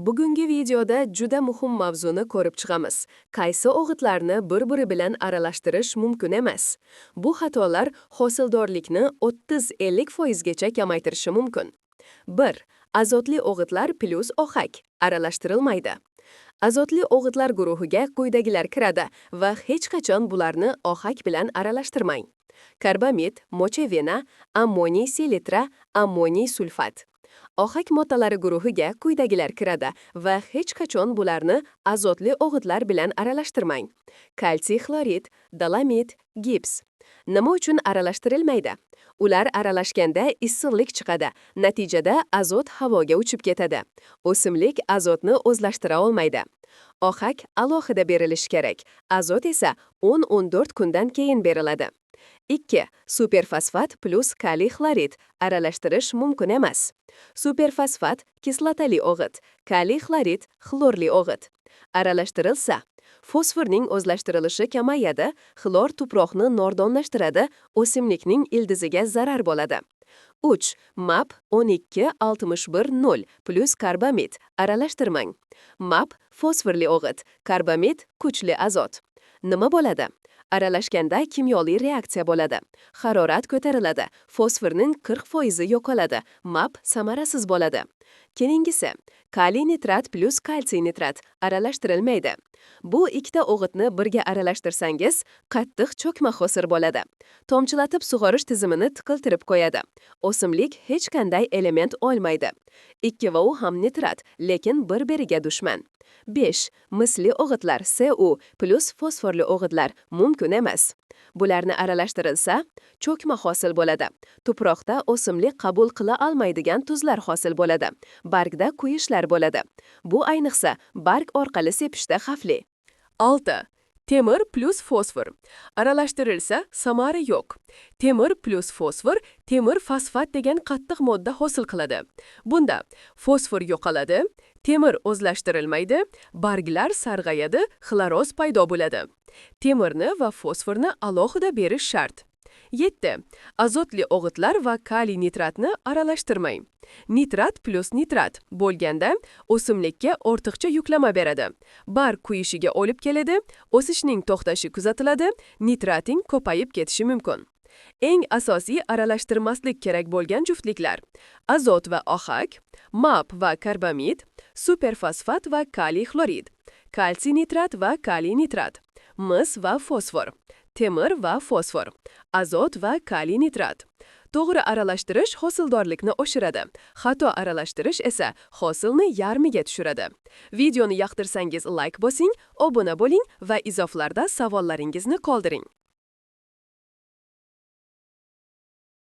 Bugungi videoda juda muhim mavzuni ko'rib chiqamiz. Qaysi o'g'itlarni bir-biri bilan aralashtirish mumkin emas? Bu xatolar hosildorlikni 30-50% gacha kamaytirishi mumkin. 1. Azotli o'g'itlar plus ohak aralashtirilmaydi. Azotli o'g'itlar guruhiga quyidagilar kiradi va hech qachon bularni ohak bilan aralashtirmang. Karbamid, mochevena, ammoniy selitra, ammoniy sulfat. Ohak moddalari guruhiga quyidagilar kiradi va hech qachon bularni azotli o'g'itlar bilan aralashtirmang. Kalsiy xlorid, dolomit, gips. Nima uchun aralashtirilmaydi? Ular aralashganda issiqlik chiqadi. Natijada azot havoga uchib ketadi. O'simlik azotni o'zlashtira olmaydi. Ohak alohida berilishi kerak. Azot esa 10-14 kundan keyin beriladi. 2. Superfosfat plus kaliy xlorid aralashtirish mumkin emas. Superfosfat kislotali o'g'it, kaliy xlorid xlorli o'g'it. Aralashtirilsa, fosforning o'zlashtirilishi kamayadi, xlor tuproqni nordonlashtiradi, o'simlikning ildiziga zarar bo'ladi. 3. MAP 12-61-0 plus karbamid aralashtirmang. MAP fosforli o'g'it, karbamid kuchli azot. Nima bo'ladi? Aralashganda kimyoliy reaksiya bo'ladi. Harorat ko'tariladi, fosforning 40% yo'qoladi, MAP samarasiz bo'ladi. Keyingisi, kaliy nitrat plus kalsiy nitrat aralashtirilmaydi. Bu ikkita o'g'itni birga aralashtirsangiz, qattiq cho'kma hosil bo'ladi. Tomchilatib sug'orish tizimini tiqiltirib qo'yadi. O'simlik hech qanday element olmaydi. Ikkovi ham nitrat, lekin bir-biriga dushman. 5. Misli o'g'itlar Cu plus fosforli o'g'itlar mumkin emas. Bularni aralashtirilsa, cho'kma hosil bo'ladi. Tuproqda o'simlik qabul qila olmaydigan tuzlar hosil bo'ladi. Bargda kuyishlar bo'ladi. Bu ayniqsa barg orqali sepishda xavfli. 6. Temir plus fosfor. Aralashtirilsa, samara yo'q. Temir plus fosfor, temir fosfat degan qattiq modda hosil qiladi. Bunda fosfor yo'qoladi, temir o'zlashtirilmaydi, barglar sarg'ayadi, xloroz paydo bo'ladi. Temirni va fosforni alohida berish shart. 7. Azotli o'g'itlar va kaliy nitratni aralashtirmang. Nitrat plus nitrat bo'lganda o'simlikka ortiqcha yuklama beradi. Barg kuyishiga olib keladi, o'sishning to'xtashi kuzatiladi, nitrating ko'payib ketishi mumkin. Eng asosiy aralashtirmaslik kerak bo'lgan juftliklar: azot va ohak, MAP va karbamid, superfosfat va kaliy xlorid, kalsiy nitrat va kaliy nitrat, mis va fosfor, temir va fosfor, azot va kaliy nitrat. To'g'ri aralashtirish hosildorlikni oshiradi. Xato aralashtirish esa hosilni yarmiga tushiradi. Videoni yoqtirsangiz like bosing, obuna bo'ling va izohlarda savollaringizni qoldiring.